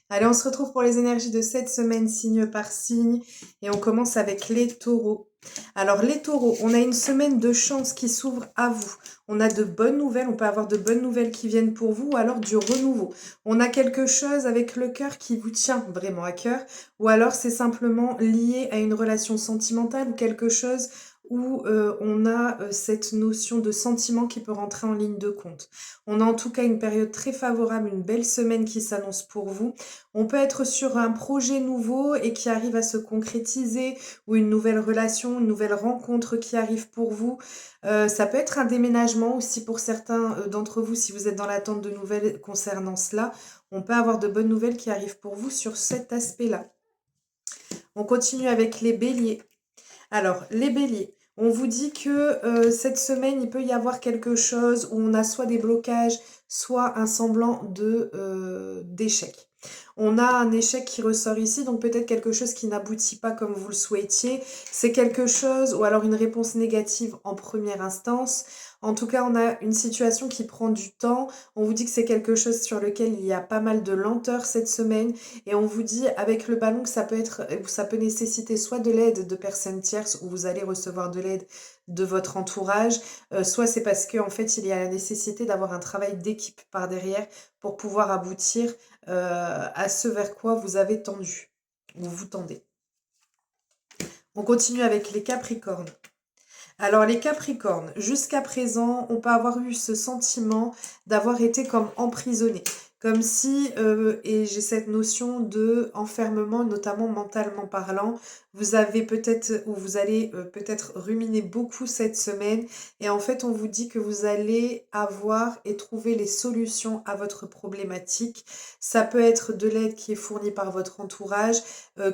Allez, on se retrouve pour les énergies de cette semaine, signe par signe, et on commence avec les taureaux. Alors les taureaux, on a une semaine de chance qui s'ouvre à vous. On a de bonnes nouvelles, on peut avoir de bonnes nouvelles qui viennent pour vous, ou alors du renouveau. On a quelque chose avec le cœur qui vous tient vraiment à cœur, ou alors c'est simplement lié à une relation sentimentale ou quelque chose où on a cette notion de sentiment qui peut rentrer en ligne de compte. On a en tout cas une période très favorable, une belle semaine qui s'annonce pour vous. On peut être sur un projet nouveau et qui arrive à se concrétiser, ou une nouvelle relation, une nouvelle rencontre qui arrive pour vous. Ça peut être un déménagement aussi pour certains d'entre vous, si vous êtes dans l'attente de nouvelles concernant cela. On peut avoir de bonnes nouvelles qui arrivent pour vous sur cet aspect-là. On continue avec les béliers. Alors, les béliers, on vous dit que cette semaine, il peut y avoir quelque chose où on a soit des blocages, soit un semblant d'échec. On a un échec qui ressort ici, donc peut-être quelque chose qui n'aboutit pas comme vous le souhaitiez. C'est quelque chose, ou alors une réponse négative en première instance. En tout cas, on a une situation qui prend du temps. On vous dit que c'est quelque chose sur lequel il y a pas mal de lenteur cette semaine. Et on vous dit avec le ballon que ça peut être, ça peut nécessiter soit de l'aide de personnes tierces, où vous allez recevoir de l'aide de votre entourage, soit c'est parce qu'en fait il y a la nécessité d'avoir un travail d'équipe par derrière pour pouvoir aboutir à ce vers quoi vous avez tendu, ou vous tendez. On continue avec les Capricornes. Alors les Capricornes, jusqu'à présent, on peut avoir eu ce sentiment d'avoir été comme emprisonné. Comme si, et j'ai cette notion de enfermement, notamment mentalement parlant, vous avez peut-être, ou vous allez peut-être ruminer beaucoup cette semaine, et en fait on vous dit que vous allez avoir et trouver les solutions à votre problématique. Ça peut être de l'aide qui est fournie par votre entourage,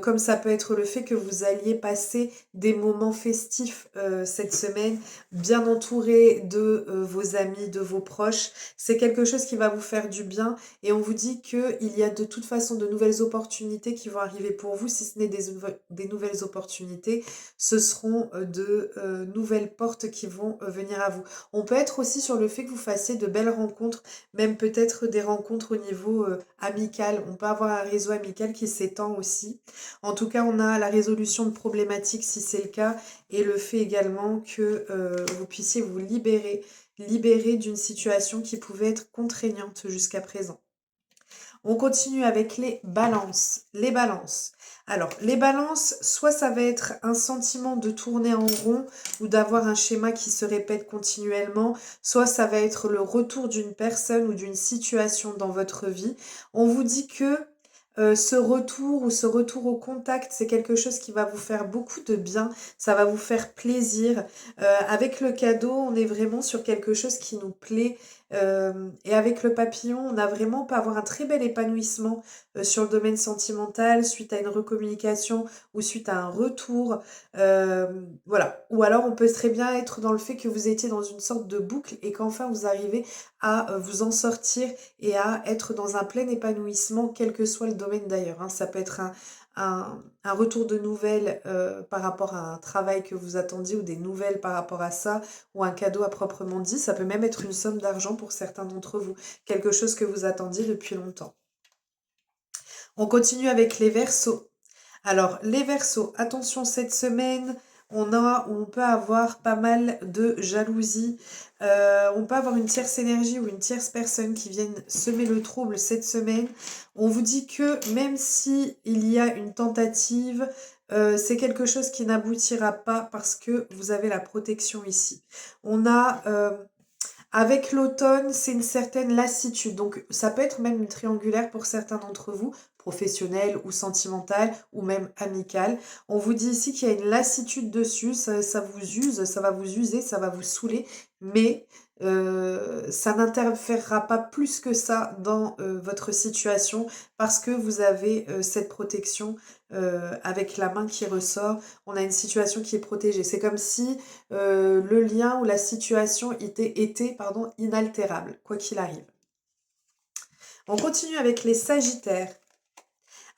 comme ça peut être le fait que vous alliez passer des moments festifs cette semaine, bien entouré de vos amis, de vos proches. C'est quelque chose qui va vous faire du bien, et on vous dit qu'il y a de toute façon de nouvelles opportunités qui vont arriver pour vous. Si ce n'est des nouvelles opportunités, ce seront de nouvelles portes qui vont venir à vous. On peut être aussi sur le fait que vous fassiez de belles rencontres, même peut-être des rencontres au niveau amical. On peut avoir un réseau amical qui s'étend aussi. En tout cas, on a la résolution de problématiques si c'est le cas, et le fait également que vous puissiez vous libérer d'une situation qui pouvait être contraignante jusqu'à présent. On continue avec les balances. Les balances. Alors, les balances, soit ça va être un sentiment de tourner en rond ou d'avoir un schéma qui se répète continuellement, soit ça va être le retour d'une personne ou d'une situation dans votre vie. On vous dit que ce retour ou ce retour au contact, c'est quelque chose qui va vous faire beaucoup de bien, ça va vous faire plaisir. Avec le cadeau, on est vraiment sur quelque chose qui nous plaît. Et avec le papillon, on a vraiment peut avoir un très bel épanouissement sur le domaine sentimental, suite à une recommunication ou suite à un retour. Voilà. Ou alors on peut très bien être dans le fait que vous étiez dans une sorte de boucle et qu'enfin vous arrivez à vous en sortir et à être dans un plein épanouissement, quel que soit le domaine d'ailleurs, hein. Ça peut être un retour de nouvelles par rapport à un travail que vous attendiez, ou des nouvelles par rapport à ça, ou un cadeau à proprement dit. Ça peut même être une somme d'argent pour certains d'entre vous, quelque chose que vous attendiez depuis longtemps. On continue avec les Verseaux. Alors, les Verseaux, attention cette semaine, on peut avoir pas mal de jalousie. On peut avoir une tierce énergie ou une tierce personne qui viennent semer le trouble cette semaine. On vous dit que même si il y a une tentative, c'est quelque chose qui n'aboutira pas parce que vous avez la protection ici. On a avec l'automne, c'est une certaine lassitude. Donc, ça peut être même une triangulaire pour certains d'entre vous, professionnelle ou sentimentale ou même amicale. On vous dit ici qu'il y a une lassitude dessus, ça vous use, ça va vous user, ça va vous saouler, mais ça n'interférera pas plus que ça dans votre situation, parce que vous avez cette protection avec la main qui ressort. On a une situation qui est protégée. C'est comme si le lien ou la situation était inaltérable, quoi qu'il arrive. On continue avec les Sagittaires.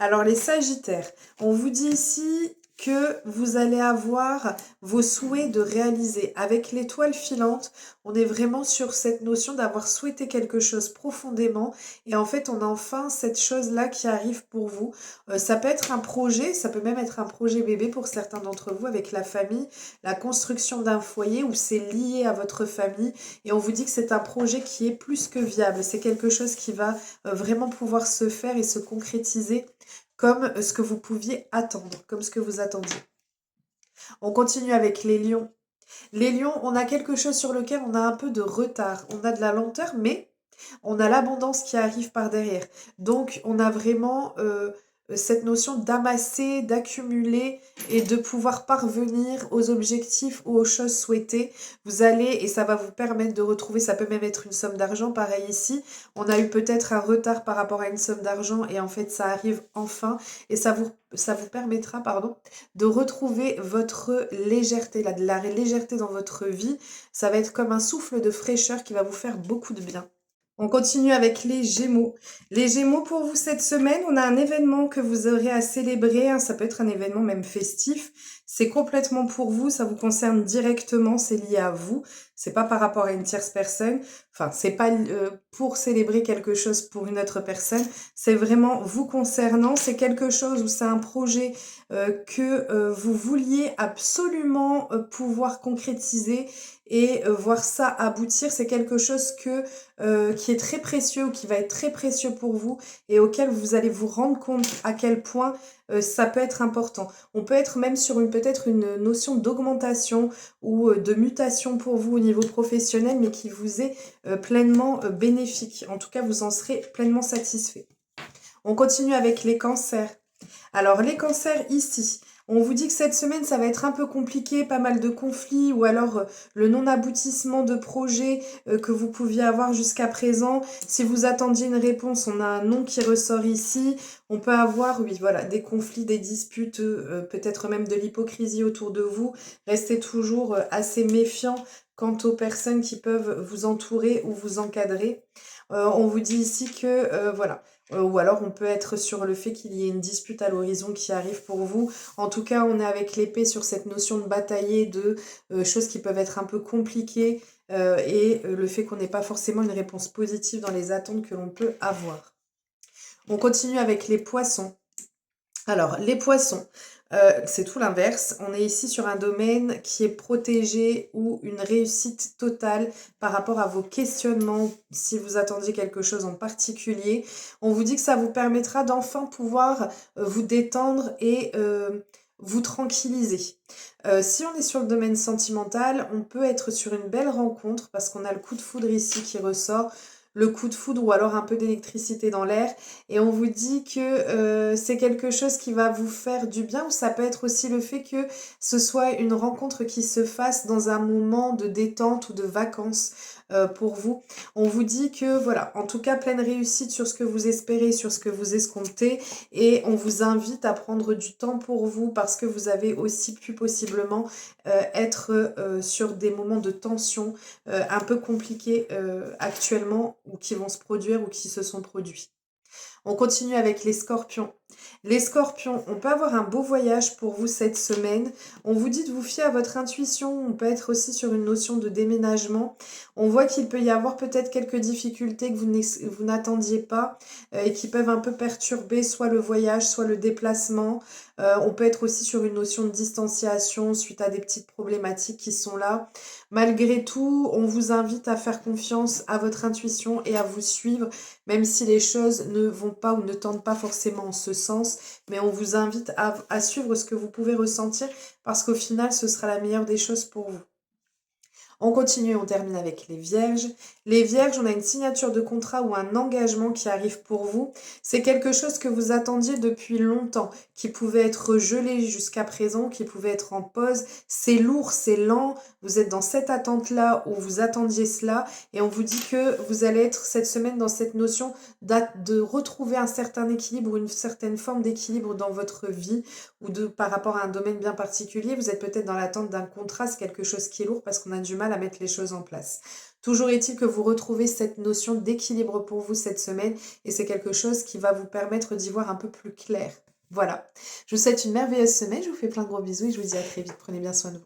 Alors les Sagittaires, on vous dit ici que vous allez avoir vos souhaits de réaliser. Avec l'étoile filante, on est vraiment sur cette notion d'avoir souhaité quelque chose profondément et en fait, on a enfin cette chose-là qui arrive pour vous. Ça peut être un projet, ça peut même être un projet bébé pour certains d'entre vous avec la famille, la construction d'un foyer où c'est lié à votre famille et on vous dit que c'est un projet qui est plus que viable. C'est quelque chose qui va vraiment pouvoir se faire et se concrétiser comme ce que vous pouviez attendre, comme ce que vous attendiez. On continue avec les lions. Les lions, on a quelque chose sur lequel on a un peu de retard. On a de la lenteur, mais on a l'abondance qui arrive par derrière. Donc, on a vraiment cette notion d'amasser, d'accumuler et de pouvoir parvenir aux objectifs ou aux choses souhaitées. Vous allez, et ça va vous permettre de retrouver, ça peut même être une somme d'argent, pareil ici. On a eu peut-être un retard par rapport à une somme d'argent et en fait, ça arrive enfin et ça vous permettra, pardon, de retrouver votre légèreté, de la légèreté dans votre vie. Ça va être comme un souffle de fraîcheur qui va vous faire beaucoup de bien. On continue avec les Gémeaux. Les Gémeaux, pour vous cette semaine, on a un événement que vous aurez à célébrer, hein. Ça peut être un événement même festif. C'est complètement pour vous, ça vous concerne directement, c'est lié à vous. C'est pas par rapport à une tierce personne. Enfin, c'est pas pour célébrer quelque chose pour une autre personne. C'est vraiment vous concernant. C'est quelque chose où c'est un projet que vous vouliez absolument pouvoir concrétiser et voir ça aboutir. C'est quelque chose qui est très précieux ou qui va être très précieux pour vous et auquel vous allez vous rendre compte à quel point ça peut être important. On peut être même sur peut-être une notion d'augmentation ou de mutation pour vous au niveau professionnel, mais qui vous est pleinement bénéfique. En tout cas, vous en serez pleinement satisfait. On continue avec les cancers. Alors, les cancers ici, on vous dit que cette semaine, ça va être un peu compliqué, pas mal de conflits ou alors le non-aboutissement de projets que vous pouviez avoir jusqu'à présent. Si vous attendiez une réponse, on a un non qui ressort ici. On peut avoir, oui, voilà, des conflits, des disputes, peut-être même de l'hypocrisie autour de vous. Restez toujours assez méfiant quant aux personnes qui peuvent vous entourer ou vous encadrer. On vous dit ici que, voilà, ou alors on peut être sur le fait qu'il y ait une dispute à l'horizon qui arrive pour vous. En tout cas, on est avec l'épée sur cette notion de batailler, de choses qui peuvent être un peu compliquées et le fait qu'on n'ait pas forcément une réponse positive dans les attentes que l'on peut avoir. On continue avec les poissons. Alors, les poissons, c'est tout l'inverse. On est ici sur un domaine qui est protégé ou une réussite totale par rapport à vos questionnements. Si vous attendiez quelque chose en particulier, on vous dit que ça vous permettra d'enfin pouvoir vous détendre et vous tranquilliser. Si on est sur le domaine sentimental, on peut être sur une belle rencontre parce qu'on a le coup de foudre ici qui ressort, le coup de foudre ou alors un peu d'électricité dans l'air et on vous dit que c'est quelque chose qui va vous faire du bien ou ça peut être aussi le fait que ce soit une rencontre qui se fasse dans un moment de détente ou de vacances pour vous. On vous dit que voilà, en tout cas pleine réussite sur ce que vous espérez, sur ce que vous escomptez et on vous invite à prendre du temps pour vous parce que vous avez aussi pu possiblement être sur des moments de tension un peu compliqués actuellement ou qui vont se produire ou qui se sont produits. On continue avec les scorpions. Les scorpions, on peut avoir un beau voyage pour vous cette semaine. On vous dit de vous fier à votre intuition. On peut être aussi sur une notion de déménagement. On voit qu'il peut y avoir peut-être quelques difficultés que vous n'attendiez pas et qui peuvent un peu perturber soit le voyage, soit le déplacement. On peut être aussi sur une notion de distanciation suite à des petites problématiques qui sont là. Malgré tout, on vous invite à faire confiance à votre intuition et à vous suivre, même si les choses ne vont pas ou ne tendent pas forcément en ce sens, mais on vous invite à suivre ce que vous pouvez ressentir parce qu'au final, ce sera la meilleure des choses pour vous. On continue, on termine avec les vierges. Les vierges, on a une signature de contrat ou un engagement qui arrive pour vous. C'est quelque chose que vous attendiez depuis longtemps, qui pouvait être gelé jusqu'à présent, qui pouvait être en pause. C'est lourd, c'est lent. Vous êtes dans cette attente-là où vous attendiez cela et on vous dit que vous allez être cette semaine dans cette notion de retrouver un certain équilibre ou une certaine forme d'équilibre dans votre vie ou par rapport à un domaine bien particulier. Vous êtes peut-être dans l'attente d'un contrat, c'est quelque chose qui est lourd parce qu'on a du mal à mettre les choses en place. Toujours est-il que vous retrouvez cette notion d'équilibre pour vous cette semaine et c'est quelque chose qui va vous permettre d'y voir un peu plus clair. Voilà. Je vous souhaite une merveilleuse semaine, je vous fais plein de gros bisous et je vous dis à très vite. Prenez bien soin de vous.